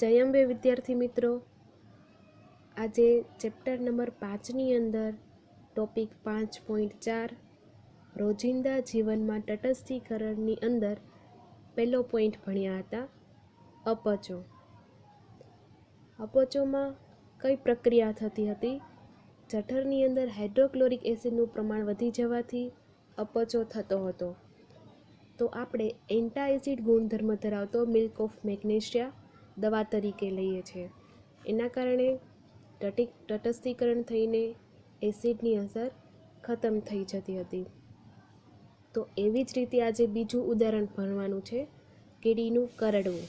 જય અંબે વિદ્યાર્થી મિત્રો, આજે ચેપ્ટર નંબર 5ની અંદર ટોપિક 5.4 રોજિંદા જીવનમાં તટસ્થીકરણની અંદર પહેલો પોઈન્ટ ભણ્યા હતા, અપચો. અપચોમાં કઈ પ્રક્રિયા થતી હતી? જઠરની અંદર હાઇડ્રોક્લોરિક એસિડનું પ્રમાણ વધી જવાથી અપચો થતો હતો. તો આપણે એન્ટા એસિડ ગુણધર્મ ધરાવતો મિલ્ક ઓફ મેગ્નેશિયા દવા તરીકે લઈએ છીએ. એના કારણે તટસ્થીકરણ થઈને એસિડની અસર ખતમ થઈ જતી હતી. તો એવી જ રીતે આજે બીજું ઉદાહરણ ભણવાનું છે, કીડીનું કરડવું,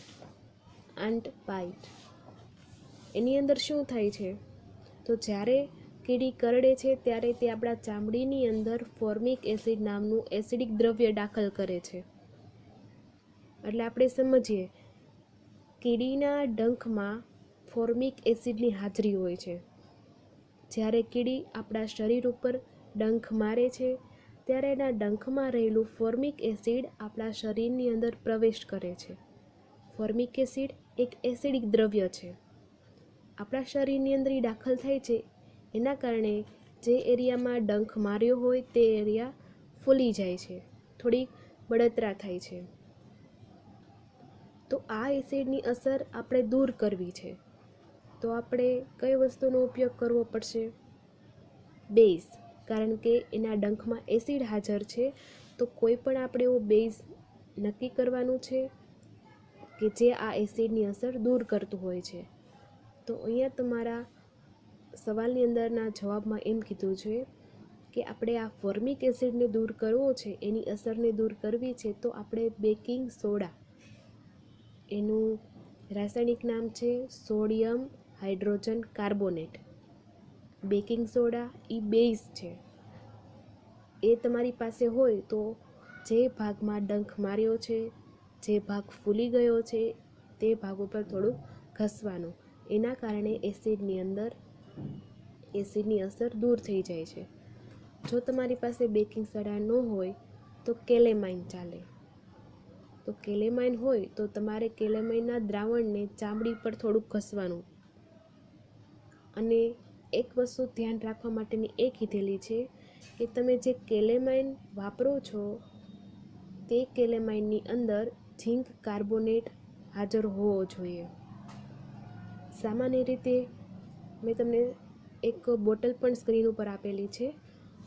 આન્ટ બાઇટ. એની અંદર શું થાય છે? તો જ્યારે કીડી કરડે છે ત્યારે તે આપણા ચામડીની અંદર ફોર્મિક એસિડ નામનું એસિડિક દ્રવ્ય દાખલ કરે છે. એટલે આપણે સમજીએ, કીડીના ડંખમાં ફોર્મિક એસિડની હાજરી હોય છે. જ્યારે કીડી આપણા શરીર ઉપર ડંખ મારે છે ત્યારે એના ડંખમાં રહેલું ફોર્મિક એસિડ આપણા શરીરની અંદર પ્રવેશ કરે છે. ફોર્મિક એસિડ એક એસિડિક દ્રવ્ય છે. આપણા શરીરની અંદર એ દાખલ થાય છે. એના કારણે જે એરિયામાં ડંખ માર્યો હોય તે એરિયા ફૂલી જાય છે, થોડીક બળતરા થાય છે. તો આ એસિડની અસર આપણે દૂર કરવી છે. તો આપણે કઈ વસ્તુનો ઉપયોગ કરવો પડશે? બેઝ. કારણ કે એના ડંખમાં એસિડ હાજર છે, તો કોઈ પણ આપણે એવો બેઝ નક્કી કરવાનું છે કે જે આ એસિડની અસર દૂર કરતું હોય છે. તો અહીંયા તમારા સવાલની અંદરના જવાબમાં એમ કીધું છે કે આપણે આ ફોર્મિક એસિડને દૂર કરવો છે, એની અસરને દૂર કરવી છે, તો આપણે બેકિંગ સોડા, એનું રાસાયણિક નામ છે sodium hydrogen carbonate. Baking soda એ બેઝ છે. એ તમારી પાસે હોય તો જે ભાગમાં ડંખ માર્યો છે, જે ભાગ ફૂલી ગયો છે, તે ભાગ ઉપર થોડુંક ઘસવાનું. એના કારણે એસિડની અસર દૂર થઈ જાય છે. જો તમારી પાસે બેકિંગ સોડા ન હોય તો કેલેમાઇન ચાલે. તો કેલેમાઇન હોય તો તમારે કેલેમાઇનના દ્રાવણને ચામડી પર થોડુંક ઘસવાનું. અને એક વસ્તુ ધ્યાન રાખવા માટેની એ કીધેલી છે કે તમે જે કેલેમાઇન વાપરો છો તે કેલેમાઇનની અંદર ઝીંક કાર્બોનેટ હાજર હોવો જોઈએ. સામાન્ય રીતે મેં તમને એક બોટલ પણ સ્ક્રીન ઉપર આપેલી છે,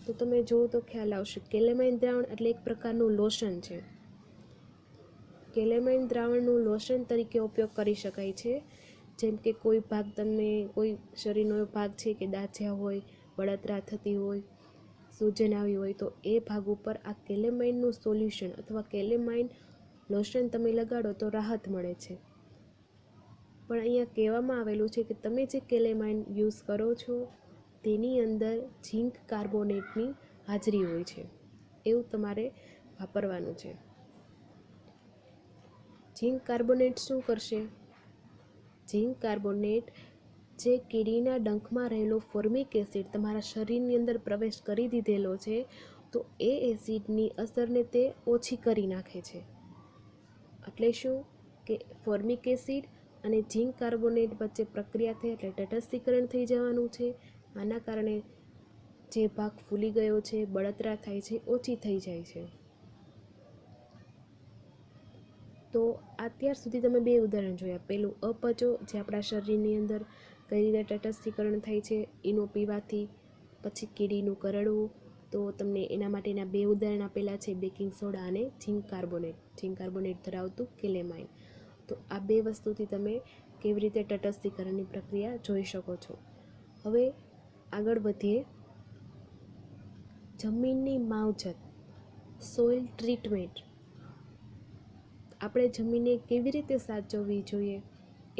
તો તમે જુઓ તો ખ્યાલ આવશે. કેલેમાઇન દ્રાવણ એટલે એક પ્રકારનું લોશન છે. કેલેમાઇન દ્રાવણનું લોશન તરીકે ઉપયોગ કરી શકાય છે. જેમ કે કોઈ ભાગ, તમને કોઈ શરીરનો ભાગ છે કે દાઝ્યા હોય, બળતરા થતી હોય, સૂજન આવી હોય, તો એ ભાગ ઉપર આ કેલેમાઇનનું સોલ્યુશન અથવા કેલેમાઇન લોશન તમે લગાડો તો રાહત મળે છે. પણ અહીંયા કહેવામાં આવેલું છે કે તમે જે કેલેમાઇન યુઝ કરો છો તેની અંદર ઝીંક કાર્બોનેટની હાજરી હોય છે, એવું તમારે વાપરવાનું છે. ઝીંક કાર્બોનેટ શું કરશે? ઝીંક કાર્બોનેટ જે કીડીના ડંખમાં રહેલો ફોર્મિક એસિડ તમારા શરીરની અંદર પ્રવેશ કરી દીધેલો છે, તો એ એસિડની અસરને તે ઓછી કરી નાખે છે. એટલે શું કે ફોર્મિક એસિડ અને ઝીંક કાર્બોનેટ વચ્ચે પ્રક્રિયા થઈ એટલે તટસ્થીકરણ થઈ જવાનું છે. આના કારણે જે ભાગ ફૂલી ગયો છે, બળતરા થાય છે, ઓછી થઈ જાય છે. તો અત્યાર સુધી તમે બે ઉદાહરણ જોયા. પહેલું અપચો, જે આપણા શરીરની અંદર કઈ રીતે તટસ્થીકરણ થાય છે એનું પીવાથી. પછી કીડીનું કરડવું, તો તમને એના માટેના બે ઉદાહરણ આપેલા છે, બેકિંગ સોડા અને ઝીંક કાર્બોનેટ ધરાવતું કેલેમાઇન. તો આ બે વસ્તુથી તમે કેવી રીતે તટસ્થીકરણની પ્રક્રિયા જોઈ શકો છો. હવે આગળ વધીએ. જમીનની માવજત, સોઇલ ટ્રીટમેન્ટ. આપણે જમીનને કેવી રીતે સાચવવી જોઈએ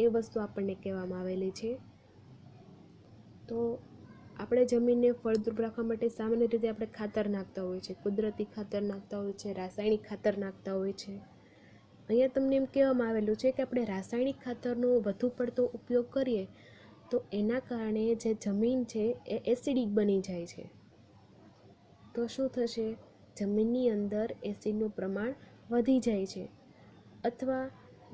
એ વસ્તુ આપણને કહેવામાં આવેલી છે. તો આપણે જમીનને ફળદ્રુપ રાખવા માટે સામાન્ય રીતે આપણે ખાતર નાખતા હોય છે, કુદરતી ખાતર નાખતા હોય છે, રાસાયણિક ખાતર નાખતા હોય છે. અહીંયા તમને એમ કહેવામાં આવેલું છે કે આપણે રાસાયણિક ખાતરનો વધુ પડતો ઉપયોગ કરીએ તો એના કારણે જે જમીન છે એ એસિડિક બની જાય છે. તો શું થશે? જમીનની અંદર એસિડનું પ્રમાણ વધી જાય છે. અથવા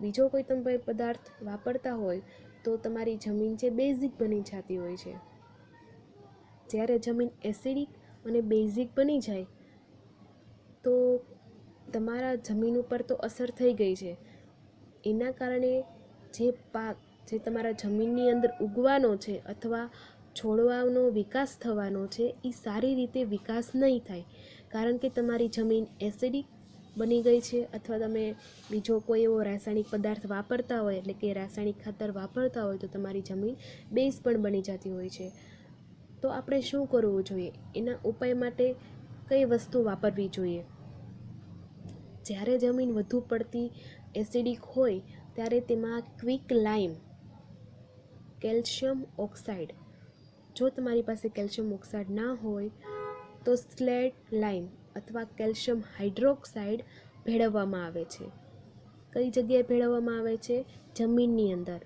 બીજો કોઈ તમે પદાર્થ વાપરતા હોય તો તમારી જમીન છે બેઝિક બની જતી હોય છે. જ્યારે જમીન એસિડિક અને બેઝિક બની જાય તો તમારા જમીન ઉપર તો અસર થઈ ગઈ છે. એના કારણે જે પાક જે તમારા જમીનની અંદર ઉગવાનો છે અથવા છોડવાનો વિકાસ થવાનો છે એ સારી રીતે વિકાસ નહીં થાય, કારણ કે તમારી જમીન એસિડિક બની ગઈ છે અથવા તમે બીજો કોઈ એવો રાસાયણિક પદાર્થ વાપરતા હોય, એટલે કે રાસાયણિક ખાતર વાપરતા હોય તો તમારી જમીન બેઝ પણ બની જતી હોય છે. તો આપણે શું કરવું જોઈએ? એના ઉપાય માટે કઈ વસ્તુ વાપરવી જોઈએ? જ્યારે જમીન વધુ પડતી એસિડિક હોય ત્યારે તેમાં ક્વિક લાઇમ, કેલ્શિયમ ઓક્સાઇડ, જો તમારી પાસે કેલ્શિયમ ઓક્સાઇડ ના હોય તો સ્લેટ લાઇમ અથવા કેલ્શિયમ હાઇડ્રોક્સાઇડ ભેળવવામાં આવે છે. કઈ જગ્યાએ ભેળવવામાં આવે છે? જમીનની અંદર.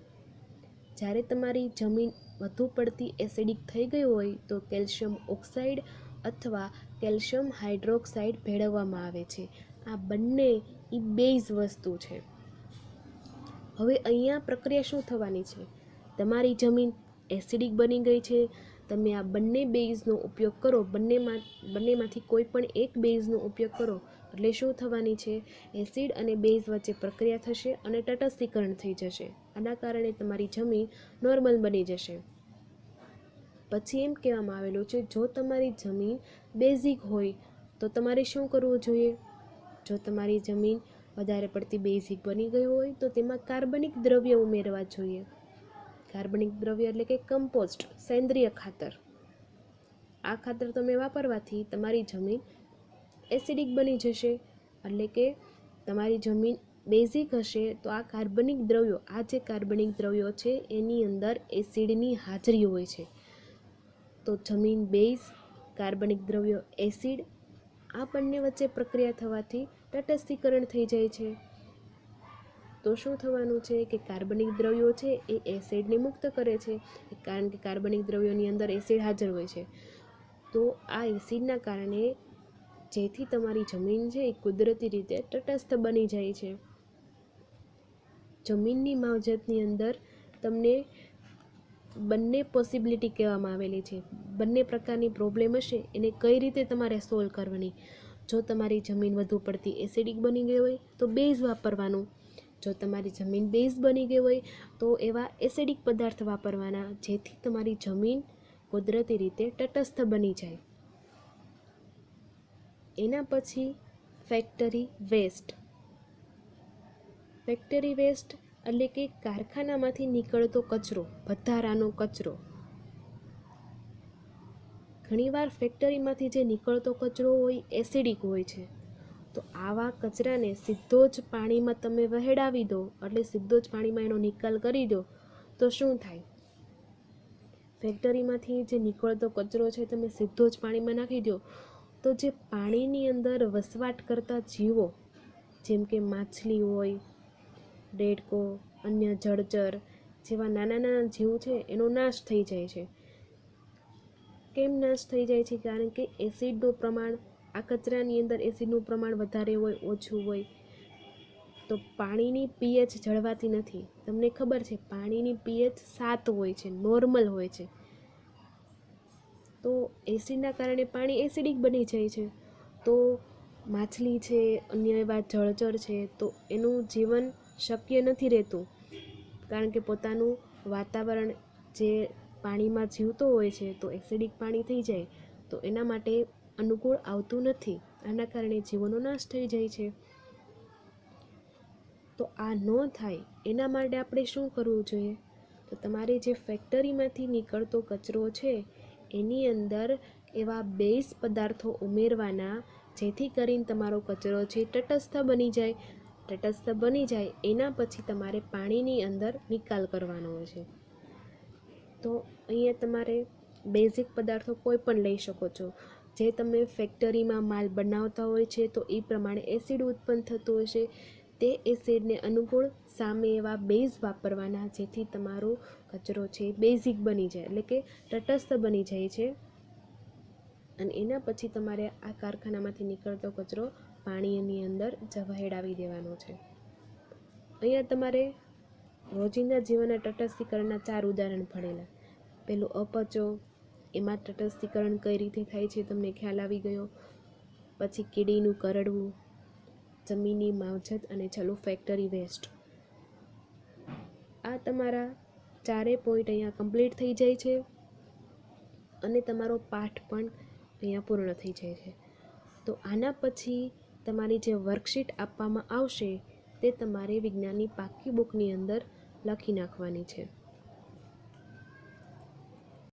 જ્યારે તમારી જમીન વધુ પડતી એસિડિક થઈ ગઈ હોય તો કેલ્શિયમ ઓક્સાઇડ અથવા કેલ્શિયમ હાઇડ્રોક્સાઇડ ભેળવવામાં આવે છે. આ બંને એ બેઝ વસ્તુ છે. હવે અહીંયા પ્રક્રિયા શું થવાની છે? તમારી જમીન એસિડિક બની ગઈ છે, તમે આ બંને બેઝનો ઉપયોગ કરો, બંનેમાંથી કોઈ પણ એક બેઝનો ઉપયોગ કરો એટલે શું થવાની છે? એસિડ અને બેઝ વચ્ચે પ્રક્રિયા થશે અને તટસ્થીકરણ થઈ જશે. આના કારણે તમારી જમીન નોર્મલ બની જશે. પછી એમ કહેવામાં આવેલું છે, જો તમારી જમીન બેઝિક હોય તો તમારે શું કરવું જોઈએ? જો તમારી જમીન વધારે પડતી બેઝિક બની ગઈ હોય તો તેમાં કાર્બનિક દ્રવ્ય ઉમેરવા જોઈએ. કાર્બનિક દ્રવ્ય એટલે કે કમ્પોસ્ટ, સેન્દ્રિય ખાતર. આ ખાતર તમે વાપરવાથી તમારી જમીન એસિડિક બની જશે, એટલે કે તમારી જમીન બેઝિક હશે તો આ કાર્બનિક દ્રવ્યો, આ જે કાર્બનિક દ્રવ્યો છે એની અંદર એસિડની હાજરી હોય છે. તો જમીન બેઝ, કાર્બનિક દ્રવ્યો એસિડ, આ બંને વચ્ચે પ્રક્રિયા થવાથી તટસ્થીકરણ થઈ જાય છે. તો શું થવાનું છે કે કાર્બનિક દ્રવ્યો છે એ એસિડને મુક્ત કરે છે, કારણ કે કાર્બનિક દ્રવ્યોની અંદર એસિડ હાજર હોય છે. તો આ એસિડના કારણે જેથી તમારી જમીન છે એ કુદરતી રીતે તટસ્થ બની જાય છે. જમીનની માવજતની અંદર તમને બંને પોસિબિલિટી કહેવામાં આવેલી છે. બંને પ્રકારની પ્રોબ્લેમ હશે એને કઈ રીતે તમારે સોલ્વ કરવાની. જો તમારી જમીન વધુ પડતી એસિડિક બની ગઈ હોય તો બેઝ વાપરવાનું. જો તમારી જમીન બેઝ બની ગઈ હોય તો એવા એસિડિક પદાર્થ વાપરવાના, જેથી તમારી જમીન કુદરતી રીતે તટસ્થ બની જાય. એના પછી ફેક્ટરી વેસ્ટ. ફેક્ટરી વેસ્ટ એટલે કે કારખાનામાંથી નીકળતો કચરો, વધારાનો કચરો. ઘણીવાર ફેક્ટરીમાંથી જે નીકળતો કચરો હોય એસિડિક હોય છે, તો આવા કચરાને સીધો જ પાણીમાં તમે વહેડાવી દો, એટલે સીધો જ પાણીમાં એનો નિકાલ કરી દો તો શું થાય? ફેક્ટરીમાંથી જે નીકળતો કચરો છે તમે સીધો જ પાણીમાં નાખી દો તો જે પાણીની અંદર વસવાટ કરતા જીવો, જેમ કે માછલી હોય, દેડકો, અન્ય જળચર જેવા નાના નાના જીવ છે એનો નાશ થઈ જાય છે. કેમ નાશ થઈ જાય છે? કારણ કે એસિડનું પ્રમાણ, આ કચરાની અંદર એસિડનું પ્રમાણ વધારે હોય, ઓછું હોય, તો પાણીની પીએચ જળવાતી નથી. તમને ખબર છે પાણીની પીએચ 7 હોય છે, નોર્મલ હોય છે. તો એસિડના કારણે પાણી એસિડિક બની જાય છે. તો માછલી છે, અન્ય એવા જળચર છે, તો એનું જીવન શક્ય નથી રહેતું, કારણ કે પોતાનું વાતાવરણ જે પાણીમાં જીવતો હોય છે તો એસિડિક પાણી થઈ જાય તો એના માટે અનુકૂળ આવતું નથી. આના કારણે જીવોનો નાશ થઈ જાય છે. તો આ ન થાય એના માટે આપણે શું કરવું જોઈએ? તો તમારે જે ફેક્ટરીમાંથી નીકળતો કચરો છે એની અંદર એવા બેઝ પદાર્થો ઉમેરવાના, જેથી કરીને તમારો કચરો છે તટસ્થ બની જાય. તટસ્થ બની જાય એના પછી તમારે પાણીની અંદર નિકાલ કરવાનો હોય છે. તો અહીંયા તમારે બેઝિક પદાર્થો કોઈ પણ લઈ શકો છો. જે તમે ફેક્ટરીમાં માલ બનાવતા હોય છે તો એ પ્રમાણે એસિડ ઉત્પન્ન થતું હશે, તે એસિડને અનુકૂળ સામે એવા બેઝ વાપરવાના, જેથી તમારો કચરો છે બેઝિક બની જાય, એટલે કે તટસ્થ બની જાય છે. અને એના પછી તમારે આ કારખાનામાંથી નીકળતો કચરો પાણીની અંદર વહેડાવી દેવાનો છે. અહીંયા તમારે રોજિંદા જીવનના તટસ્થીકરણના 4 ઉદાહરણ ભણેલા. પહેલું અપચો, એમાં તટસ્થીકરણ કઈ રીતે થાય છે તમને ખ્યાલ આવી ગયો. પછી કીડીનું કરડવું, જમીનની માવજત અને છેલ્લું ફેક્ટરી વેસ્ટ. આ તમારા 4 પોઈન્ટ અહીંયા કમ્પ્લીટ થઈ જાય છે અને તમારો પાઠ પણ અહીંયા પૂર્ણ થઈ જાય છે. તો આના પછી તમારી જે વર્કશીટ આપવામાં આવશે તે તમારે વિજ્ઞાનની પાકી બુકની અંદર લખી નાખવાની છે.